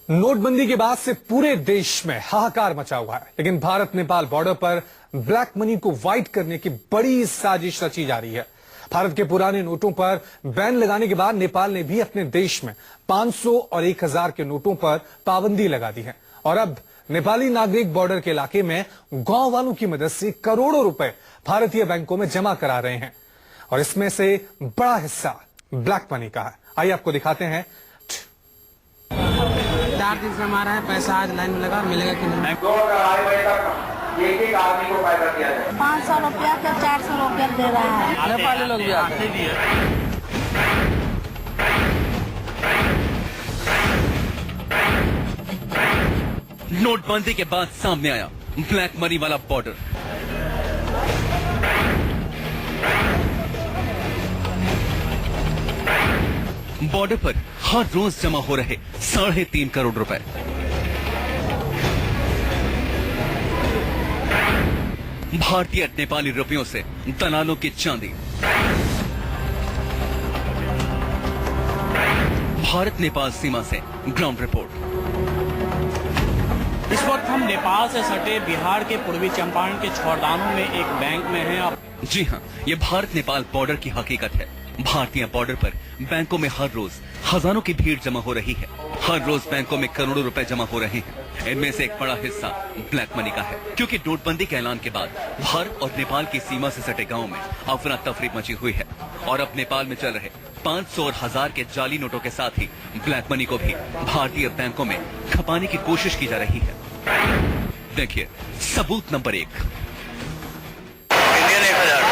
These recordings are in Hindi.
नोटबंदी के बाद से पूरे देश में हाहाकार मचा हुआ है, लेकिन भारत नेपाल बॉर्डर पर ब्लैक मनी को व्हाइट करने की बड़ी साजिश रची जा रही है। भारत के पुराने नोटों पर बैन लगाने के बाद नेपाल ने भी अपने देश में 500 और 1000 के नोटों पर पाबंदी लगा दी है और अब नेपाली नागरिक बॉर्डर के इलाके में गांव वालों की मदद से करोड़ों रुपए भारतीय बैंकों में जमा करा रहे हैं और इसमें से बड़ा हिस्सा ब्लैक मनी का है। आइए आपको दिखाते हैं। 4 दिन से हमारा है पैसा, आज लाइन में लगा, मिलेगा कि नहीं। 2 बजे तक एक आदमी को पैसा दिया जाए। 500 रुपया के 400 रुपया दे रहा है। नेपाली लोग भी आते हैं। नोटबंदी के बाद सामने आया ब्लैक मनी वाला बॉर्डर। बॉर्डर पर हर रोज जमा हो रहे 3.5 करोड़ रुपए। भारतीय नेपाली रुपयों से दलालों की चांदी। भारत नेपाल सीमा से ग्राउंड रिपोर्ट। इस वक्त हम नेपाल से सटे बिहार के पूर्वी चंपारण के छोड़दानों में एक बैंक में हैं। जी हां, ये भारत नेपाल बॉर्डर की हकीकत है। भारतीय बॉर्डर पर बैंकों में हर रोज हजारों की भीड़ जमा हो रही है। हर रोज बैंकों में करोड़ों रुपए जमा हो रहे हैं। इनमें से एक बड़ा हिस्सा ब्लैक मनी का है, क्योंकि नोटबंदी के ऐलान के बाद भारत और नेपाल की सीमा से सटे गांवों में अफरा तफरी मची हुई है और अब नेपाल में चल रहे 500 और 1000 के जाली नोटों के साथ ही ब्लैक मनी को भी भारतीय बैंकों में खपाने की कोशिश की जा रही है। देखिए सबूत नंबर 1। इंडियन 1000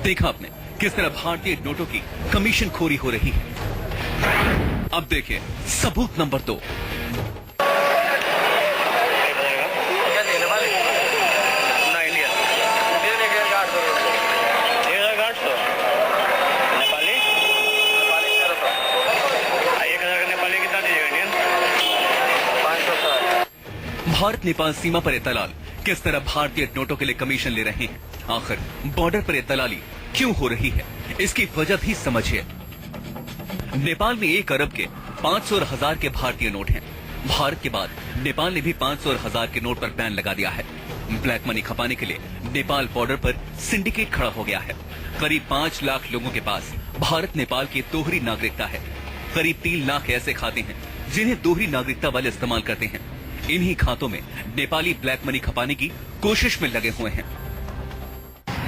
देखा आपने किस तरह भारतीय नोटों की कमीशन खोरी हो रही है। अब देखिए सबूत नंबर 2। भारत नेपाल सीमा पर ये दलाल किस तरह भारतीय नोटों के लिए कमीशन ले रहे हैं। आखिर बॉर्डर पर ये दलाली क्यों हो रही है, इसकी वजह भी समझिए। नेपाल में 1 अरब के 500 और 1000 के भारतीय नोट हैं। भारत के बाद नेपाल ने भी 500 और 1000 के नोट पर बैन लगा दिया है। ब्लैक मनी खपाने के लिए नेपाल बॉर्डर पर सिंडिकेट खड़ा हो गया है। करीब 5 लाख लोगों के पास भारत नेपाल की दोहरी नागरिकता है। करीब 3 लाख ऐसे खाते हैं जिन्हें दोहरी नागरिकता वाले इस्तेमाल करते हैं। इन्हीं खातों में नेपाली ब्लैक मनी खपाने की कोशिश में लगे हुए हैं।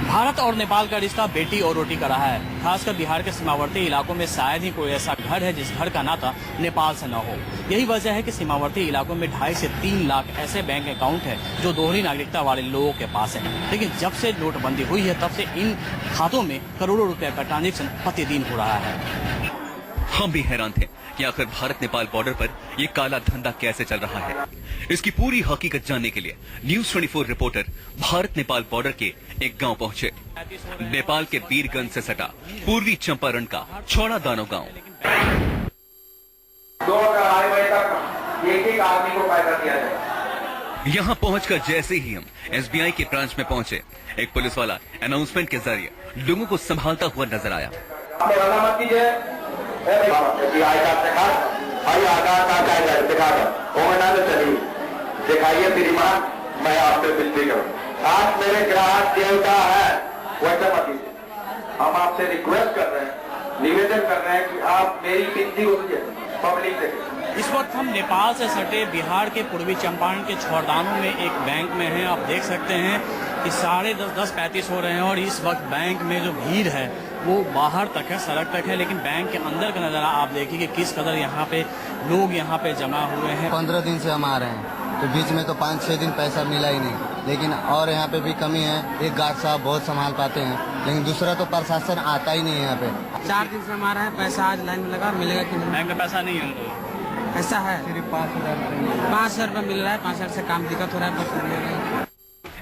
भारत और नेपाल का रिश्ता बेटी और रोटी का रहा है। खासकर बिहार के सीमावर्ती इलाकों में शायद ही कोई ऐसा घर है जिस घर का नाता नेपाल से न हो। यही वजह है कि सीमावर्ती इलाकों में 2.5 से 3 लाख ऐसे बैंक अकाउंट है जो दोहरी नागरिकता वाले लोगों के पास है। लेकिन जब से नोटबंदी हुई है तब से इन खातों में करोड़ों रुपए का ट्रांजेक्शन प्रतिदिन हो रहा है। हम भी हैरान थे कि आखिर भारत नेपाल बॉर्डर पर ये काला धंधा कैसे चल रहा है। इसकी पूरी हकीकत जानने के लिए news 24 reporter Bharat Nepal border के एक गांव पहुंचे। नेपाल के वीरगंज से सटा पूर्वी चंपारण का छोड़ा दानो गांव। 2 बजे तक एक आदमी को पैसा दिया जाए। यहाँ पहुंचकर जैसे ही हम SBI के ब्रांच में पहुंचे, एक पुलिस वाला अनाउंसमेंट के जरिए लोगों को संभालता हुआ नजर आया। मत कीजिए, आधार कार्ड दिखा दो, चलिए दिखाइए श्रीमान, मैं आपसे विनती करूँ। आज मेरे ग्राहक देवता है, वैसा मत कीजिए। हम आपसे रिक्वेस्ट कर रहे हैं, निवेदन कर रहे हैं कि आप मेरी विनती को सुनिए, पब्लिक से। इस वक्त हम नेपाल से सटे बिहार के पूर्वी चंपारण के छोड़दानों में एक बैंक में हैं। आप देख सकते हैं कि 10:35 हो रहे हैं और इस वक्त बैंक में जो भीड़ है वो बाहर तक है, सड़क तक है, लेकिन बैंक के अंदर का नज़ारा आप देखिए कि किस कदर यहाँ पे लोग यहाँ पे जमा हुए हैं। 15 दिन से हम आ रहे हैं तो बीच में तो 5-6 दिन पैसा मिला ही नहीं, लेकिन और यहाँ पे भी कमी है। एक गार्ड साहब बहुत संभाल पाते हैं, लेकिन दूसरा तो प्रशासन आता ही नहीं है यहाँ पे। 4 दिन से हमारा है पैसा, आज लाइन में लगा, मिलेगा कि नहीं। बैंक में पैसा नहीं है, ऐसा है, सिर्फ 5,000 5,000 रुपये मिल रहा है। 5,000 से काम दिक्कत हो रहा है, बस मिल रहा है।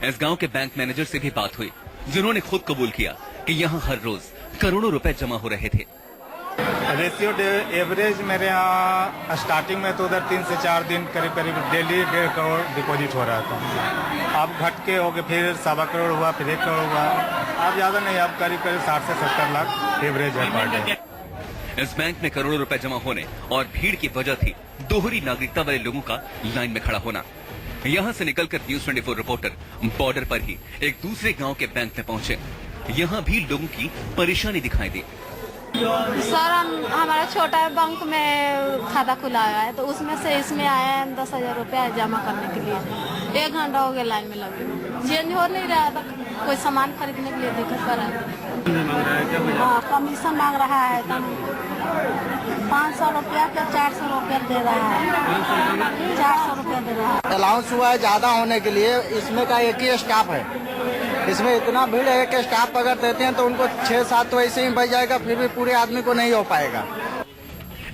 इस गांव के बैंक मैनेजर से भी बात हुई, जिन्होंने खुद कबूल किया कि यहाँ हर रोज करोड़ों रुपए जमा हो रहे थे। रेशियो एवरेज मेरे यहाँ स्टार्टिंग में तो उधर 3 से 4 दिन करीब करीब डेली 1.5 करोड़ डिपॉजिट हो रहा था। अब घट के हो गए, फिर 1.25 करोड़ हुआ, फिर 1 करोड़ हुआ। अब ज्यादा नहीं, अब करीब करीब 60 से 70 लाख एवरेज है पर डे। इस बैंक में करोड़ों रुपए जमा होने और भीड़ की वजह थी दोहरी नागरिकता वाले लोगों का लाइन में खड़ा होना। यहाँ से निकलकर न्यूज़ 24 रिपोर्टर बॉर्डर पर ही एक दूसरे गांव के बैंक में पहुंचे। यहाँ भी लोगों की परेशानी दिखाई दी। सर हमारा छोटा बैंक में खाता खुला हुआ है, तो उसमें से इसमें आए हैं 10,000 रुपया जमा करने के लिए। 1 घंटा हो गया लाइन में लगे, चेंज हो नहीं रहा था। कोई सामान खरीदने के लिए दिक्कत कर रहा है। हाँ, कमीशन मांग रहा है, 500 रुपया क्या 400 रुपया दे रहा है। 400 रुपया दे रहा है। अलाउंस हुआ है ज्यादा होने के लिए, इसमें का एक ही स्टाफ है। इसमें इतना भीड़ है कि स्टाफ अगर देते हैं तो उनको 6-7 तो ऐसे ही बच जाएगा, फिर भी पूरे आदमी को नहीं हो पाएगा।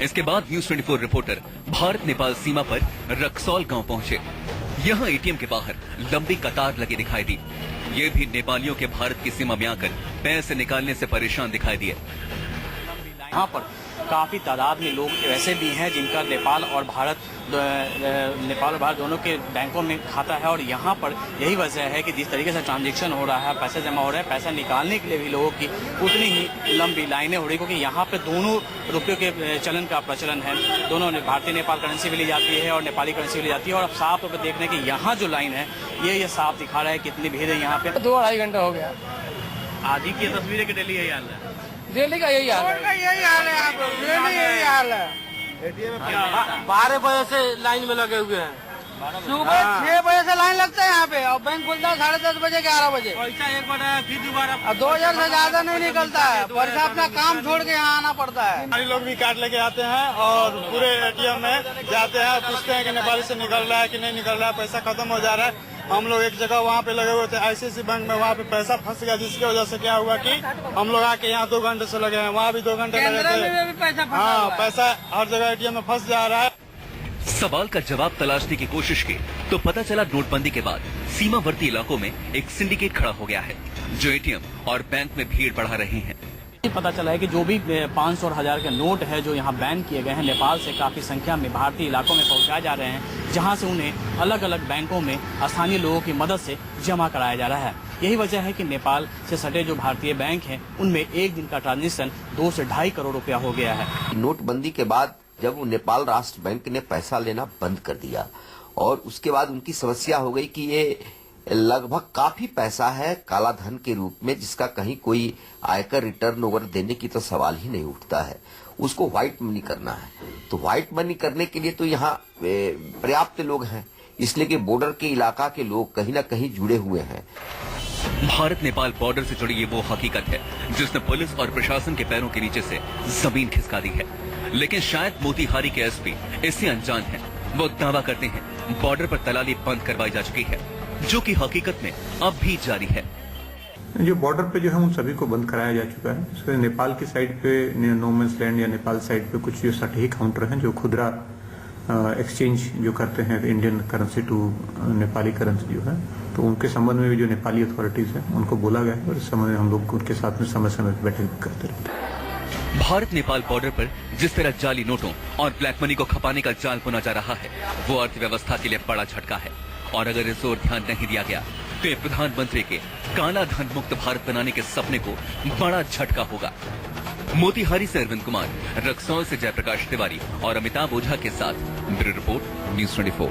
इसके बाद न्यूज़ 24 रिपोर्टर भारत नेपाल सीमा पर रक्सौल गांव पहुंचे। यहां एटीएम के बाहर लंबी कतार लगी दिखाई दी। ये भी नेपालियों के भारत की सीमा में आकर पैसे निकालने से परेशान दिखाई दिए। यहाँ पर काफी तादाद में लोग ऐसे भी हैं जिनका नेपाल और भारत दोनों के बैंकों में खाता है, और यहाँ पर यही वजह है कि जिस तरीके से ट्रांजैक्शन हो रहा है, पैसे जमा हो रहे हैं, पैसा निकालने के लिए भी लोगों की उतनी ही लंबी लाइनें हो रही, क्योंकि यहाँ पे दोनों रुपयों के चलन का प्रचलन है। दोनों भारतीय नेपाल करेंसी भी ली जाती है और नेपाली करेंसी भी ली जाती है। और अब साफ तौर पर देखने की यहाँ जो लाइन है ये साफ दिखा रहा है कितनी भीड़ है यहाँ पे। 2-2.5 घंटा हो गया। आदि की तस्वीरें की डेली यही हाल है, डेली का यही हाल है, यही हाल है। 12 बजे से लाइन में लगे हुए हैं। सुबह 6 बजे से लाइन लगता है यहाँ पे, और बैंक खुलता है 10:30 बजे 11 बजे। पैसा एक बार फिर दोबारा 2000 से ज्यादा नहीं निकलता है। पैसा अपना काम छोड़ के यहाँ आना पड़ता है। नेपाली लोग भी कार्ड लेके आते हैं और पूरे एटीएम में जाते हैं, पूछते हैं कि नेपाली से निकल रहा है कि नहीं निकल रहा है, पैसा खत्म हो जा रहा है। हम लोग एक जगह वहाँ पे लगे हुए थे ICICI बैंक में, वहाँ पे पैसा फंस गया, जिसकी वजह से क्या हुआ कि हम लोग आके यहाँ 2 घंटे से लगे हैं, वहाँ भी 2 घंटे लगे थे। हाँ, पैसा हर जगह एटीएम में फंस जा रहा है। सवाल का जवाब तलाशने की कोशिश की तो पता चला नोटबंदी के बाद सीमावर्ती इलाकों में एक सिंडिकेट खड़ा हो गया है जो एटीएम और बैंक में भीड़ बढ़ा रहे हैं। पता चला है कि जो भी 500 और 1000 के नोट है जो यहाँ बैन किए गए हैं, नेपाल से काफी संख्या में भारतीय इलाकों में पहुंचाए जा रहे हैं, जहां से उन्हें अलग अलग बैंकों में स्थानीय लोगों की मदद से जमा कराया जा रहा है। यही वजह है कि नेपाल से सटे जो भारतीय बैंक हैं उनमें एक दिन का ट्रांजेक्शन 2 से 2.5 करोड़ रुपया हो गया है। नोटबंदी के बाद जब नेपाल राष्ट्र बैंक ने पैसा लेना बंद कर दिया और उसके बाद उनकी समस्या हो गई कि ये लगभग काफी पैसा है काला धन के रूप में, जिसका कहीं कोई आयकर रिटर्न ओवर देने की तो सवाल ही नहीं उठता है। उसको व्हाइट मनी करना है, तो व्हाइट मनी करने के लिए तो यहाँ पर्याप्त लोग हैं, इसलिए कि बॉर्डर के इलाका के लोग कहीं न कहीं जुड़े हुए हैं। भारत नेपाल बॉर्डर से जुड़ी ये वो हकीकत है जिसने पुलिस और प्रशासन के पैरों के नीचे से जमीन खिसका दी है। लेकिन शायद मोतिहारी के एसपी इससे अनजान हैं। वो दावा करते हैं बॉर्डर पर तलाली बंद करवाई जा चुकी है, जो कि हकीकत में अब भी जारी है। जो बॉर्डर पे जो है उन सभी को बंद कराया जा चुका है। इसके नेपाल की साइड पे नो मैंस लैंड या नेपाल साइड पे कुछ जो सटी काउंटर हैं जो खुदरा एक्सचेंज जो करते हैं Indian currency to Nepali currency जो है, तो उनके संबंध में भी जो नेपाली अथॉरिटीज हैं उनको बोला गया है और इस समय हम लोग उनके साथ में समय समय पर बैठक करते रहते हैं। भारत नेपाल बॉर्डर पर जिस तरह जाली नोटों और ब्लैक मनी को खपाने का जाल बुना जा रहा है वो अर्थव्यवस्था के लिए बड़ा झटका है, और अगर इस ओर ध्यान नहीं दिया गया तो ये प्रधानमंत्री के काला धन मुक्त भारत बनाने के सपने को बड़ा झटका होगा। मोतिहारी से अरविंद कुमार, रक्सौल से जयप्रकाश तिवारी और अमिताभ ओझा के साथ ब्यूरो रिपोर्ट न्यूज़ 24।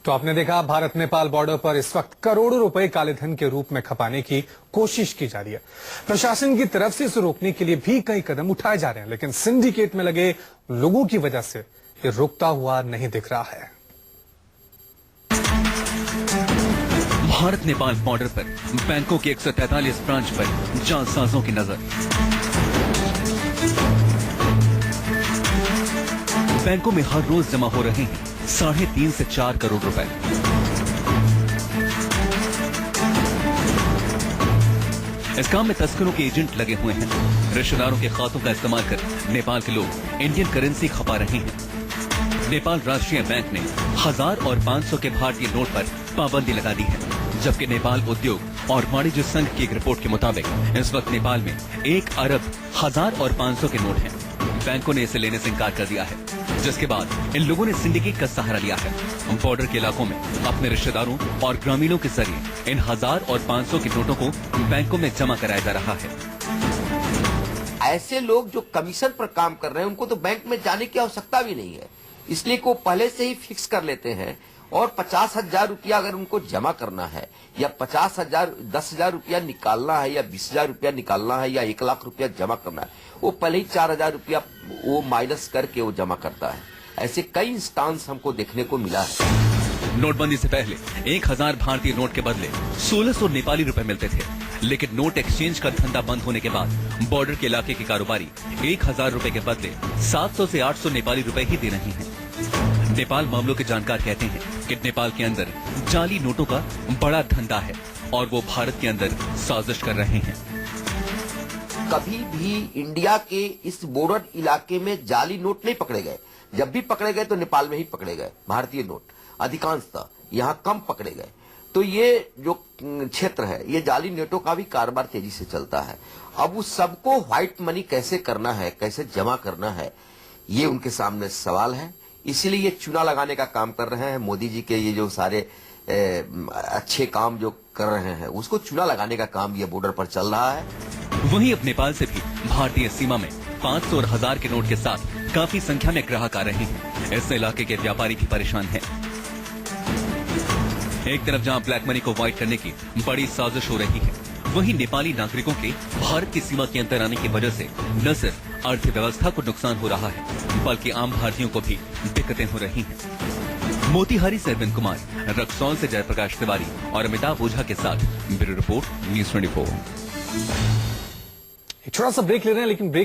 तो आपने देखा भारत नेपाल बॉर्डर पर इस वक्त करोड़ों रुपए काले धन के रूप में खपाने की कोशिश की जा रही है। प्रशासन की तरफ से इसे रोकने के लिए भी कई कदम उठाए जा रहे हैं, लेकिन सिंडिकेट में लगे लोगों की वजह से ये रुकता हुआ नहीं दिख रहा है। भारत नेपाल बॉर्डर पर बैंकों की 143 ब्रांच पर जालसाजों की नजर। बैंकों में हर रोज जमा हो रहे हैं 3.5 से 4 करोड़ रुपए। इस काम में तस्करों के एजेंट लगे हुए हैं। रिश्तेदारों के खातों का इस्तेमाल कर नेपाल के लोग इंडियन करेंसी खपा रहे हैं। नेपाल राष्ट्रीय बैंक ने 1000 और 500 के भारतीय नोट पर पाबंदी लगा दी है। जबकि नेपाल उद्योग और वाणिज्य संघ की एक रिपोर्ट के मुताबिक इस वक्त नेपाल में 1 अरब 1000 और 500 के नोट हैं। बैंकों ने इसे लेने से इनकार कर दिया है, जिसके बाद इन लोगों ने सिंडिकेट का सहारा लिया है। बॉर्डर के इलाकों में अपने रिश्तेदारों और ग्रामीणों के जरिए इन 1000 और 500 के नोटों को बैंकों में जमा कराया जा रहा है। ऐसे लोग जो कमीशन पर काम कर रहे हैं उनको तो बैंक में जाने की आवश्यकता भी नहीं है, इसलिए को पहले से ही फिक्स कर लेते हैं और 50,000 रुपया अगर उनको जमा करना है या 10,000 रुपया निकालना है या 20,000 रुपया निकालना है या 1 लाख रुपया जमा करना है, वो पहले ही 4,000 रुपया वो माइनस करके वो जमा करता है। ऐसे कई इंस्टांस हमको देखने को मिला है। नोटबंदी से पहले 1000 भारतीय नोट के बदले 1600 नेपाली रुपए मिलते थे, लेकिन नोट एक्सचेंज का धंधा बंद होने के बाद बॉर्डर के इलाके के कारोबारी 1000 रुपए के बदले 700 से 800 नेपाली रुपए ही दे रहे हैं। नेपाल मामलों के जानकार कहते हैं कि नेपाल के अंदर जाली नोटों का बड़ा धंधा है और वो भारत के अंदर साजिश कर रहे हैं। कभी भी इंडिया के इस बॉर्डर इलाके में जाली नोट नहीं पकड़े गए। जब भी पकड़े गए तो नेपाल में ही पकड़े गए। भारतीय नोट अधिकांशतः यहाँ कम पकड़े गए। तो ये जो क्षेत्र है ये जाली नोटों का भी कारोबार तेजी से चलता है। अब उस सबको व्हाइट मनी कैसे करना है, कैसे जमा करना है, ये उनके सामने सवाल है। इसीलिए ये चूना लगाने का काम कर रहे हैं। मोदी जी के ये जो सारे अच्छे काम जो कर रहे हैं उसको चूना लगाने का काम ये बॉर्डर पर चल रहा है। वहीं अब नेपाल से भी भारतीय सीमा में 500 और 1000 के नोट के साथ काफी संख्या में ग्राहक आ रहे हैं। इस इलाके के व्यापारी भी परेशान हैं। एक तरफ जहां ब्लैक मनी को व्हाइट करने की बड़ी साजिश हो रही है, वहीं नेपाली नागरिकों के भारत की सीमा के अंदर आने की वजह से न सिर्फ अर्थव्यवस्था को नुकसान हो रहा है बल्कि आम भारतीयों को भी दिक्कतें हो रही हैं। मोतिहारी से अरविंद कुमार, रक्सौल से जयप्रकाश तिवारी और अमिताभ ओझा के साथ ब्यूरो रिपोर्ट, न्यूज़ 24। एक छोटा सा ब्रेक ले रहे हैं, लेकिन ब्रेक